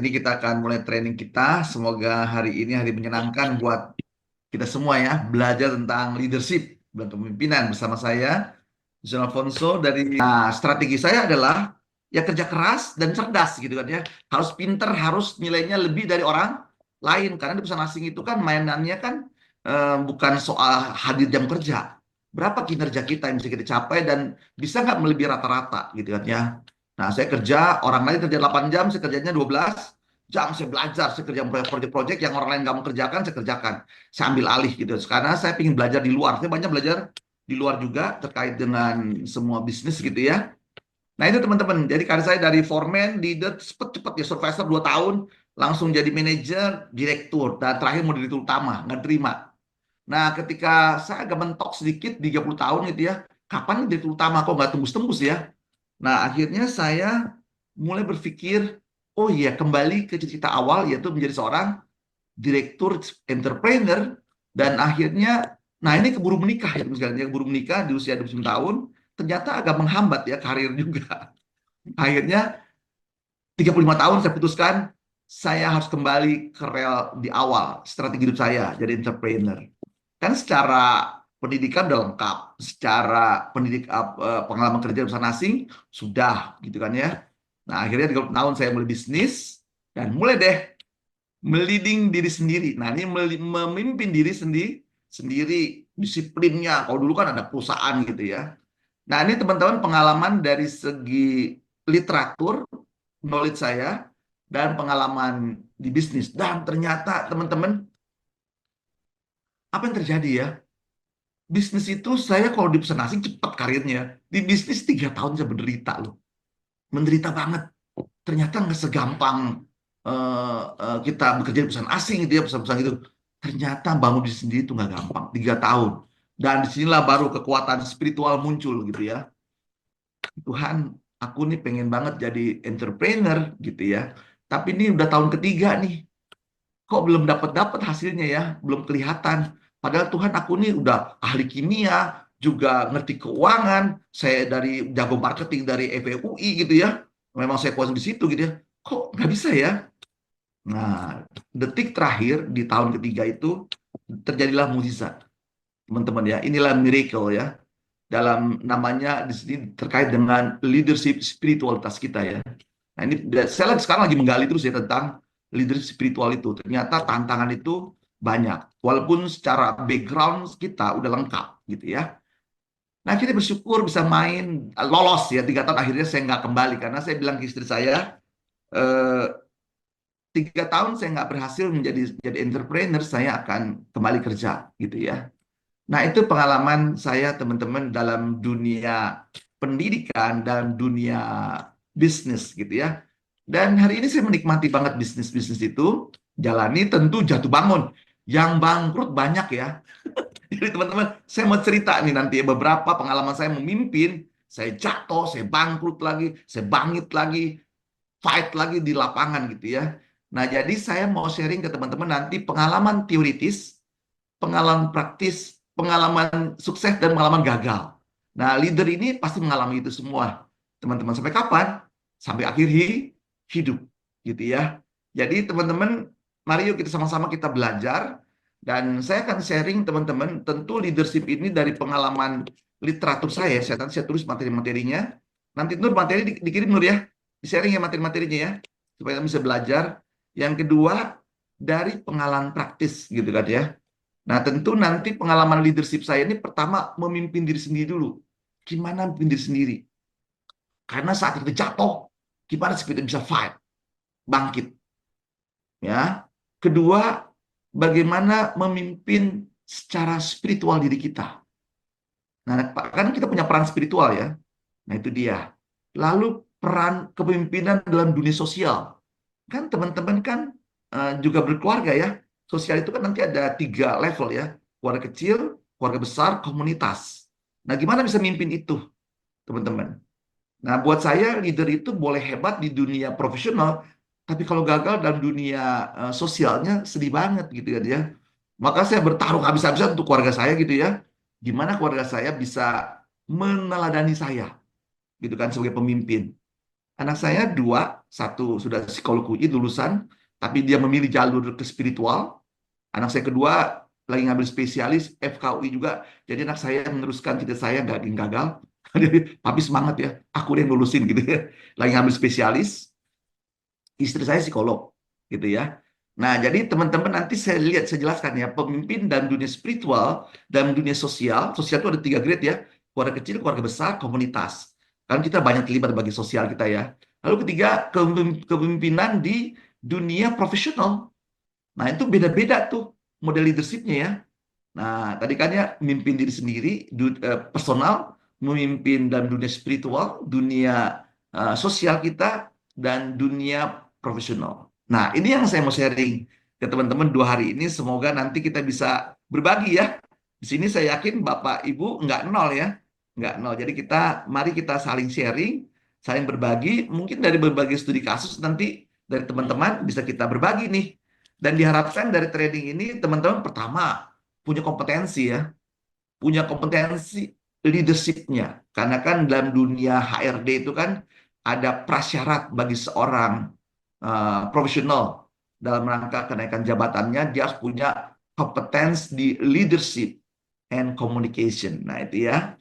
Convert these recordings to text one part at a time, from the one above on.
ini kita akan mulai training kita. Semoga hari ini hari menyenangkan buat kita semua ya. Belajar tentang leadership dan kepemimpinan bersama saya, John Alfonso dari. Nah, strategi saya adalah ya kerja keras dan cerdas gitu kan ya. Harus pinter, harus nilainya lebih dari orang lain. Karena di perusahaan asing itu kan mainannya kan bukan soal hadir jam kerja. Berapa kinerja kita yang bisa kita capai dan bisa nggak melebihi rata-rata gitu kan ya. Nah, saya kerja, orang lain kerja 8 jam, saya kerjanya 12 jam, saya belajar, saya kerja proyek-proyek yang orang lain nggak mau kerjakan, saya kerjakan. Saya ambil alih gitu. Karena saya ingin belajar di luar. Saya banyak belajar di luar juga terkait dengan semua bisnis gitu ya. Nah itu teman-teman, jadi karir saya dari foreman, leader, cepet-cepet ya, supervisor 2 tahun, langsung jadi manajer, direktur, dan terakhir mau direktur utama, nggak terima. Nah ketika saya agak mentok sedikit, 30 tahun gitu ya, kapan nih direktur utama, kok nggak tembus-tembus ya? Nah, akhirnya saya mulai berpikir, oh iya, kembali ke cita-cita awal, yaitu menjadi seorang direktur entrepreneur, dan akhirnya, nah ini keburu menikah ya, misalnya keburu menikah di usia 29 tahun, ternyata agak menghambat ya karir juga. Akhirnya 35 tahun saya putuskan, saya harus kembali ke rel di awal, strategi hidup saya, jadi entrepreneur. Kan secara pendidikan udah lengkap, secara pengalaman kerja di perusahaan asing sudah gitu kan ya. Nah akhirnya 30 tahun saya mulai bisnis dan mulai deh meliding diri sendiri. Nah ini memimpin diri sendiri disiplinnya. Kalau dulu kan ada perusahaan gitu ya. Nah ini teman-teman pengalaman dari segi literatur, knowledge saya, dan pengalaman di bisnis. Dan ternyata teman-teman, apa yang terjadi ya? Bisnis itu saya kalau di perusahaan asing cepat karirnya. Di bisnis 3 tahun saya menderita loh. Menderita banget. Ternyata nggak segampang kita bekerja di perusahaan asing gitu ya, perusahaan-perusahaan itu. Ternyata bangun diri sendiri itu nggak gampang. 3 tahun. Dan disinilah baru kekuatan spiritual muncul gitu ya. Tuhan, aku nih pengen banget jadi entrepreneur gitu ya. Tapi ini udah tahun ketiga nih. Kok belum dapat hasilnya ya? Belum kelihatan. Padahal Tuhan, aku nih udah ahli kimia, juga ngerti keuangan, saya dari jago marketing dari FEUI gitu ya. Memang saya kuasa di situ gitu ya. Kok nggak bisa ya? Nah, detik terakhir di tahun ketiga itu terjadilah mukjizat, teman-teman ya. Inilah miracle ya. Dalam namanya di sini terkait dengan leadership spiritualitas kita ya. Nah ini saya sekarang lagi menggali terus ya tentang leadership spiritual itu. Ternyata tantangan itu banyak. Walaupun secara background kita udah lengkap gitu ya. Nah kita bersyukur bisa main lolos ya 3 tahun, akhirnya saya nggak kembali karena saya bilang ke istri saya, eh, 3 tahun saya nggak berhasil jadi entrepreneur, saya akan kembali kerja gitu ya. Nah itu pengalaman saya teman-teman dalam dunia pendidikan dan dunia bisnis gitu ya. Dan hari ini saya menikmati banget bisnis-bisnis itu. Jalani tentu jatuh bangun. Yang bangkrut banyak ya. Jadi teman-teman, saya mau cerita nih nanti ya, beberapa pengalaman saya memimpin. Saya jatuh, saya bangkrut lagi, saya bangkit lagi, fight lagi di lapangan gitu ya. Nah jadi saya mau sharing ke teman-teman nanti pengalaman teoritis, pengalaman praktis, pengalaman sukses, dan pengalaman gagal. Nah leader ini pasti mengalami itu semua. Teman-teman, sampai kapan? Sampai akhir hidup gitu ya. Jadi teman-teman, mari yuk kita sama-sama kita belajar, dan saya akan sharing teman-teman, tentu leadership ini dari pengalaman literatur saya tulis materi-materinya. Nanti Nur materi dikirim Nur ya, di sharing ya materi-materinya ya, supaya bisa belajar. Yang kedua dari pengalaman praktis gitu kan ya. Nah tentu nanti pengalaman leadership saya ini pertama memimpin diri sendiri dulu. Gimana memimpin diri sendiri? Karena saat kita jatuh, gimana sih kita bisa fight, bangkit? Ya. Kedua, bagaimana memimpin secara spiritual diri kita. Nah, kan kita punya peran spiritual ya. Nah, itu dia. Lalu peran kepemimpinan dalam dunia sosial. Kan teman-teman kan juga berkeluarga ya. Sosial itu kan nanti ada 3 level ya. Keluarga kecil, keluarga besar, komunitas. Nah, gimana bisa mimpin itu, teman-teman? Nah, buat saya leader itu boleh hebat di dunia profesional, tapi kalau gagal dalam dunia sosialnya sedih banget gitu kan ya. Maka saya bertaruh habis-habisan untuk keluarga saya gitu ya. Gimana keluarga saya bisa meneladani saya gitu kan sebagai pemimpin. Anak saya dua, satu sudah psikolog UI lulusan, tapi dia memilih jalur ke spiritual. Anak saya kedua lagi ngambil spesialis FKUI juga. Jadi anak saya meneruskan cita saya, nggak ingin gagal. Jadi papi semangat ya, aku yang lulusin gitu ya. Lagi ngambil spesialis, istri saya psikolog gitu ya. Nah, jadi teman-teman nanti saya jelaskan ya, pemimpin dalam dunia spiritual, dalam dunia sosial. Sosial itu ada 3 grade ya, keluarga kecil, keluarga besar, komunitas. Kan kita banyak terlibat bagi sosial kita ya. Lalu ketiga, kepemimpinan di dunia profesional. Nah, itu beda-beda tuh model leadership-nya ya. Nah, tadi kan ya memimpin diri sendiri, personal, memimpin dalam dunia spiritual, dunia sosial kita, dan dunia profesional. Nah, ini yang saya mau sharing ke teman-teman 2 hari ini. Semoga nanti kita bisa berbagi ya. Di sini saya yakin Bapak Ibu nggak nol ya, nggak nol. Jadi mari kita saling sharing, saling berbagi. Mungkin dari berbagai studi kasus nanti dari teman-teman bisa kita berbagi nih. Dan diharapkan dari training ini teman-teman pertama punya kompetensi ya, punya kompetensi leadership-nya. Karena kan dalam dunia HRD itu kan ada prasyarat bagi seorang profesional dalam rangka kenaikan jabatannya, dia harus punya kompetensi di leadership and communication. Nah, itu ya.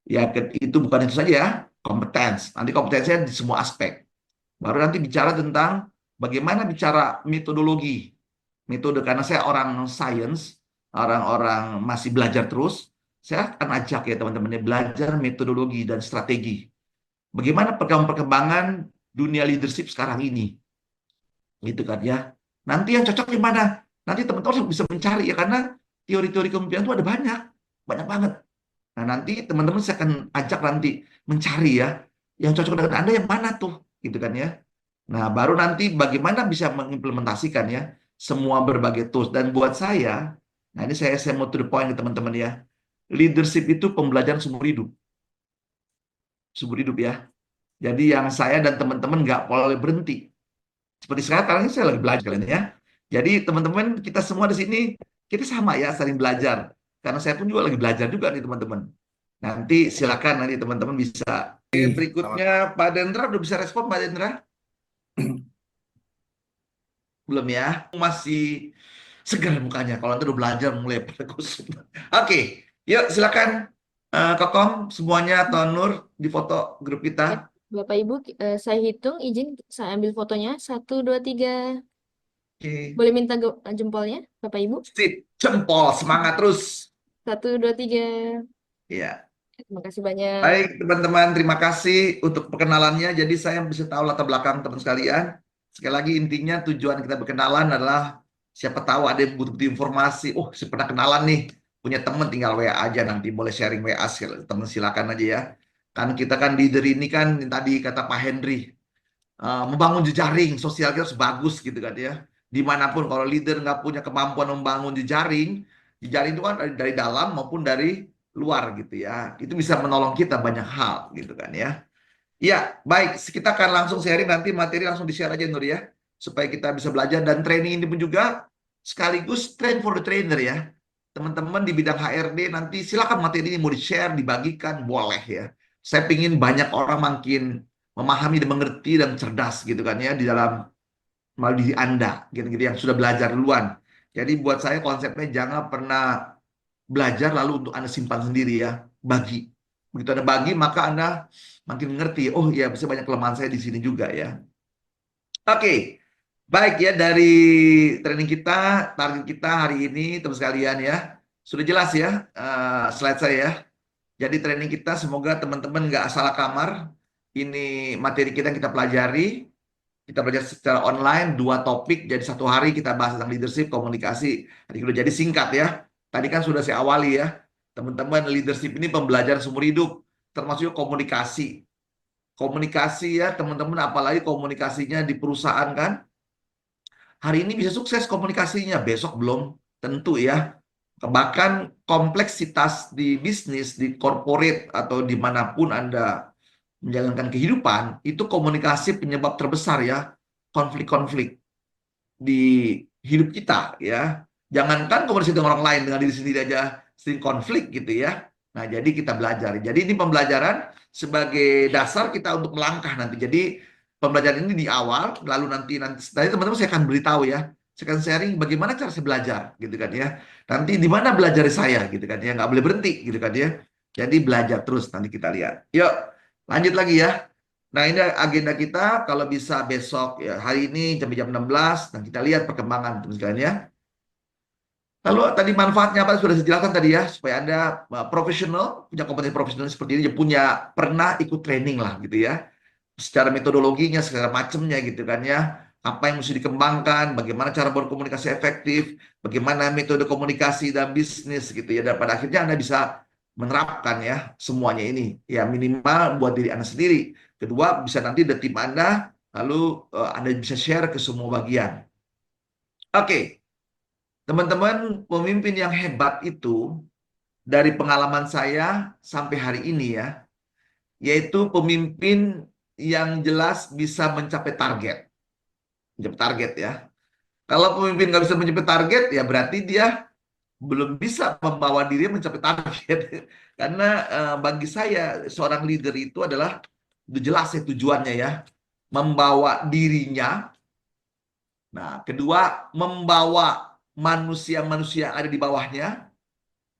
Ya, itu bukan itu saja ya, kompetensi. Nanti kompetensinya di semua aspek. Baru nanti bicara tentang bagaimana bicara metodologi. Metode, karena saya orang science, orang-orang masih belajar terus, saya akan ajak ya teman-teman belajar metodologi dan strategi. Bagaimana perkembangan dunia leadership sekarang ini, gitu kan ya. Nanti yang cocok gimana? Nanti teman-teman bisa mencari ya, karena teori-teori kepemimpinan itu ada banyak, banyak banget. Nah, nanti teman-teman saya akan ajak nanti mencari ya, yang cocok dengan Anda yang mana tuh, gitu kan ya. Nah, baru nanti bagaimana bisa mengimplementasikan ya semua berbagai tools. Dan buat saya, nah ini saya mau to the point ke teman-teman ya. Leadership itu pembelajaran seumur hidup. Seumur hidup ya. Jadi yang saya dan teman-teman nggak boleh berhenti. Seperti sekarang ini saya lagi belajar kalian ya. Jadi teman-teman kita semua di sini, kita sama ya saling belajar. Karena saya pun juga lagi belajar juga nih teman-teman. Nanti silakan nanti teman-teman bisa. Berikutnya Pak Dendra, udah bisa respon Pak Dendra? Belum ya, masih segar mukanya. Kalau nanti udah belajar mulai pada kusut. Oke, yuk silakan Kokom semuanya atau Nur di foto grup kita. Ya, Bapak Ibu, saya hitung, izin saya ambil fotonya. 1, 2, 3. Oke, Boleh minta jempolnya, Bapak Ibu? sip, jempol, semangat terus. 1, 2, 3. Ya, Terima kasih banyak. baik teman-teman, terima kasih untuk perkenalannya. Jadi saya bisa tahu latar belakang teman sekalian. Sekali lagi intinya tujuan kita berkenalan adalah siapa tahu ada yang butuh informasi. Oh, saya pernah kenalan nih, punya teman tinggal WA aja nanti boleh sharing WA teman silakan aja ya. Kan kita kan leader ini kan yang tadi kata Pak Henry, membangun jejaring sosial kita harus bagus gitu kan ya. Dimanapun kalau leader nggak punya kemampuan membangun jejaring itu kan dari dalam maupun dari luar gitu ya. Itu bisa menolong kita banyak hal gitu kan ya. Ya, baik. Kita akan langsung sharing nanti materi langsung di-share aja Nur ya. Supaya kita bisa belajar dan training ini pun juga sekaligus train for the trainer ya. Teman-teman di bidang HRD nanti silakan materi ini mau di-share, dibagikan, boleh ya. Saya ingin banyak orang makin memahami dan mengerti dan cerdas gitu kan ya di dalam melalui diri Anda gitu-gitu yang sudah belajar duluan. Jadi buat saya konsepnya jangan pernah belajar lalu untuk Anda simpan sendiri ya, bagi. Begitu Anda bagi, maka Anda makin mengerti, oh iya, bisa banyak kelemahan saya di sini juga ya. Oke, baik ya dari training kita, target kita hari ini, teman sekalian ya, sudah jelas ya slide saya ya. Jadi training kita semoga teman-teman nggak salah kamar. Ini materi kita yang kita pelajari. Kita belajar secara online, 2 topik, jadi 1 hari kita bahas tentang leadership, komunikasi. Hari kedua, jadi singkat ya. Tadi kan sudah saya awali ya. Teman-teman, leadership ini pembelajaran seumur hidup, termasuk komunikasi. Komunikasi ya, teman-teman, apalagi komunikasinya di perusahaan kan. Hari ini bisa sukses komunikasinya, besok belum tentu ya. Bahkan kompleksitas di bisnis, di corporate, atau dimanapun Anda menjalankan kehidupan, itu komunikasi penyebab terbesar ya, konflik-konflik di hidup kita ya. Jangankan komunikasi dengan orang lain, dengan diri sendiri aja sering konflik gitu ya. Nah, jadi kita belajar. Jadi ini pembelajaran sebagai dasar kita untuk melangkah nanti. Jadi pembelajaran ini di awal, lalu nanti teman-teman saya akan beritahu ya, saya akan sharing bagaimana cara saya belajar, gitu kan ya. Nanti di mana belajar saya, gitu kan ya, nggak boleh berhenti, gitu kan ya. Jadi belajar terus, nanti kita lihat. Yuk, lanjut lagi ya. Nah ini agenda kita, kalau bisa besok ya, hari ini jam 16, dan kita lihat perkembangan, teman sekalian ya. Lalu tadi manfaatnya apa sudah saya jelaskan tadi ya, supaya Anda profesional, punya kompetensi profesional seperti ini, punya pernah ikut training lah gitu ya. Secara metodologinya, segala macamnya gitu kan ya. Apa yang mesti dikembangkan, bagaimana cara berkomunikasi efektif, bagaimana metode komunikasi dan bisnis gitu ya. Dan pada akhirnya Anda bisa menerapkan ya semuanya ini. Ya minimal buat diri Anda sendiri. Kedua, bisa nanti di tim Anda, lalu Anda bisa share ke semua bagian. Oke. Teman-teman, pemimpin yang hebat itu dari pengalaman saya sampai hari ini ya, yaitu pemimpin yang jelas bisa mencapai target. Mencapai target ya. Kalau pemimpin nggak bisa mencapai target, ya berarti dia belum bisa membawa dirinya mencapai target. Karena bagi saya, seorang leader itu adalah, itu jelas ya tujuannya ya, membawa dirinya. Nah, kedua, membawa manusia-manusia yang ada di bawahnya.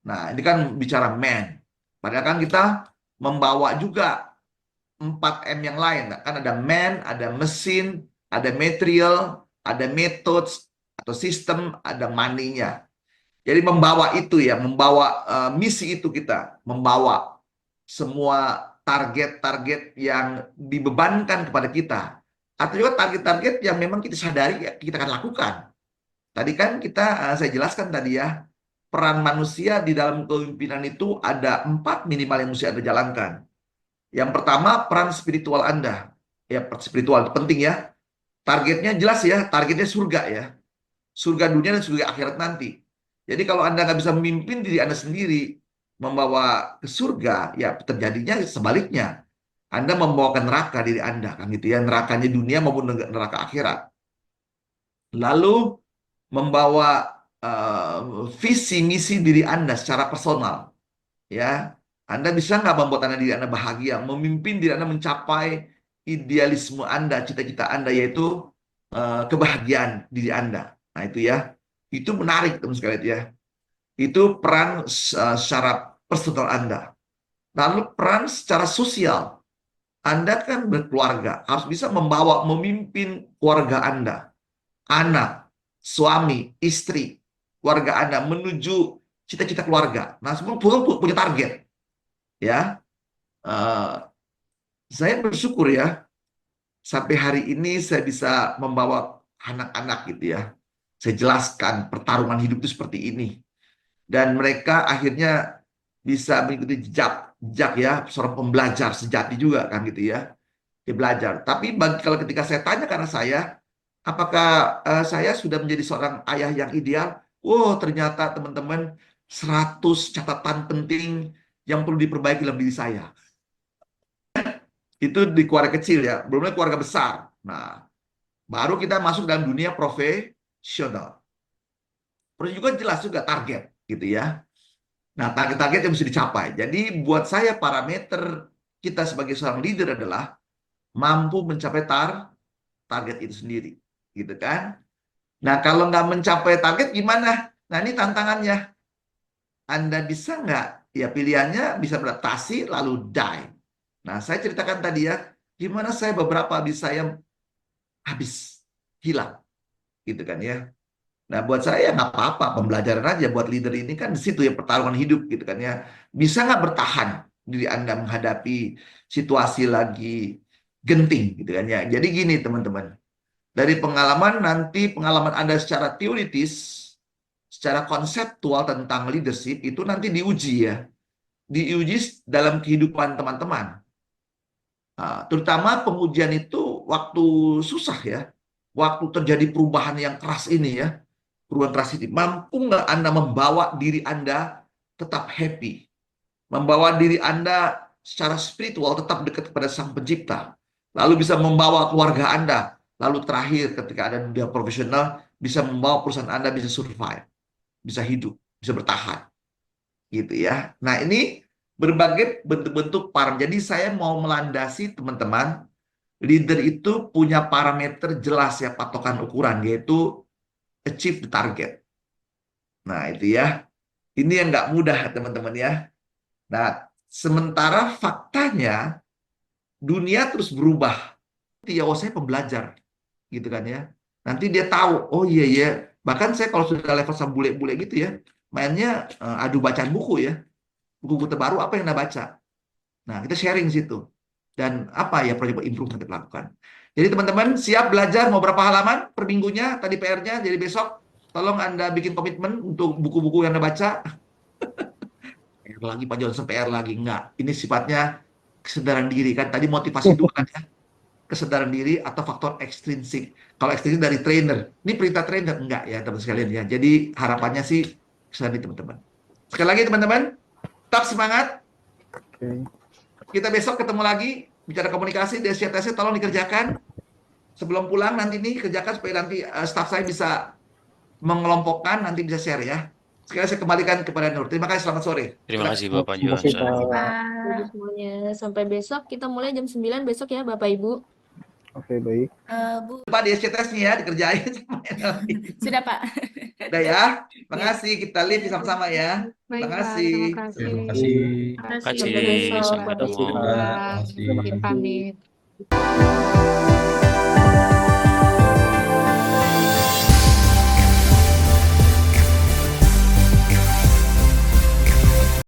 Nah, ini kan bicara man. Padahal kan kita membawa juga 4M yang lain. Nah, kan ada man, ada mesin, ada material, ada methods atau sistem, ada money-nya. Jadi membawa itu ya, membawa misi itu kita, membawa semua target-target yang dibebankan kepada kita. Atau juga target-target yang memang kita sadari ya, kita akan lakukan. Tadi kan saya jelaskan tadi ya, peran manusia di dalam kepemimpinan itu ada 4 minimal yang mesti Anda jalankan. Yang pertama, peran spiritual Anda. Ya, spiritual itu penting ya. Targetnya jelas ya, targetnya surga ya. Surga dunia dan surga akhirat nanti. Jadi kalau Anda nggak bisa memimpin diri Anda sendiri, membawa ke surga, ya terjadinya sebaliknya. Anda membawa ke neraka diri Anda, kan gitu ya. Nerakanya dunia maupun neraka akhirat. Lalu membawa visi misi diri Anda secara personal, ya. Anda bisa nggak membuat diri Anda bahagia, memimpin diri Anda mencapai idealisme Anda, cita-cita Anda, yaitu kebahagiaan diri Anda. Nah itu ya, itu menarik teman sekalian ya. Itu peran secara personal Anda. Lalu peran secara sosial, Anda kan berkeluarga, harus bisa membawa, memimpin keluarga Anda, anak, suami, istri, keluarga Anda menuju cita-cita keluarga. Nah, semua punya target, ya. Eh, saya bersyukur ya, sampai hari ini saya bisa membawa anak-anak gitu ya. Saya jelaskan pertarungan hidup itu seperti ini. Dan mereka akhirnya bisa mengikuti jejak ya, seorang pembelajar sejati juga kan gitu ya. Dia belajar. Tapi kalau ketika saya tanya karena saya, apakah saya sudah menjadi seorang ayah yang ideal? Wow, ternyata teman-teman 100 catatan penting yang perlu diperbaiki dalam diri saya. Itu di keluarga kecil ya, belum lagi keluarga besar. Nah, baru kita masuk dalam dunia profesional. Terus juga jelas juga target gitu ya. Nah, target-target yang mesti dicapai. Jadi buat saya parameter kita sebagai seorang leader adalah mampu mencapai target itu sendiri, gitu kan? Nah, kalau nggak mencapai target gimana? Nah, ini tantangannya. Anda bisa nggak? Ya pilihannya bisa beradaptasi lalu die. Nah, saya ceritakan tadi ya, gimana saya beberapa habis saya habis hilang, gitu kan ya. Nah, buat saya nggak apa-apa, pembelajaran aja buat leader ini kan di situ ya, pertarungan hidup gitu kan ya. Bisa nggak bertahan diri Anda menghadapi situasi lagi genting gitu kan ya. Jadi gini teman-teman, dari pengalaman nanti pengalaman Anda secara teoritis, secara konseptual tentang leadership itu nanti diuji ya. Diuji dalam kehidupan teman-teman. Nah, terutama pengujian itu waktu susah ya. Waktu terjadi perubahan yang keras ini ya. Perubahan keras ini. Mampu nggak Anda membawa diri Anda tetap happy? Membawa diri Anda secara spiritual tetap dekat kepada Sang Pencipta. Lalu bisa membawa keluarga Anda. Lalu terakhir ketika ada dunia profesional, bisa membawa perusahaan Anda bisa survive. Bisa hidup, bisa bertahan. Gitu ya. Nah ini berbagai bentuk-bentuk param. Jadi saya mau melandasi teman-teman Leader itu punya parameter jelas ya, patokan ukuran, yaitu achieve the target. Nah, itu ya. Ini yang nggak mudah, teman-teman ya. Nah, sementara faktanya, dunia terus berubah. Ya, oh saya pembelajar, gitu kan ya. Nanti dia tahu, oh iya ya. Bahkan saya kalau sudah level sama bule-bule gitu ya, mainnya adu bacaan buku ya. Buku-buku terbaru apa yang Anda baca. Nah, kita sharing situ. Dan apa ya proyek improvement kita lakukan. Jadi teman-teman siap belajar mau berapa halaman per minggunya tadi PR-nya. Jadi besok tolong Anda bikin komitmen untuk buku-buku yang Anda baca. PR lagi Pak Johnson, PR lagi. Enggak, ini sifatnya kesadaran diri kan. Tadi motivasi dua kan ya. Kesadaran diri atau faktor ekstrinsik. Kalau ekstrinsik dari trainer. Ini perintah trainer. Enggak ya teman sekalian ya. Jadi harapannya sih kesadaran diri teman-teman. Sekali lagi teman-teman, tetap semangat. Oke. Kita besok ketemu lagi. Bicara komunikasi, tesnya tolong dikerjakan. Sebelum pulang nanti nih kerjakan supaya nanti staff saya bisa mengelompokkan, nanti bisa share ya. Sekarang saya kembalikan kepada Nur. Terima kasih, selamat sore. Terima kasih Terima Bapak kasih, Johnson. Terima kasih, Pak. Pak. Jadi semuanya. Sampai besok. Kita mulai jam 9 besok ya, Bapak Ibu. Oke, baik. Bu, Pak di SCTS nya ya, dikerjain. sudah Pak. Udah ya. Makasih, kita live sama-sama ya. Baik, Terima Pak. kasih. Terima kasih. Terima kasih. Terima kasih. Kasih. Sampai besok. Sampai Bapak ketemu. Ibu. Terima kasih. Pamit.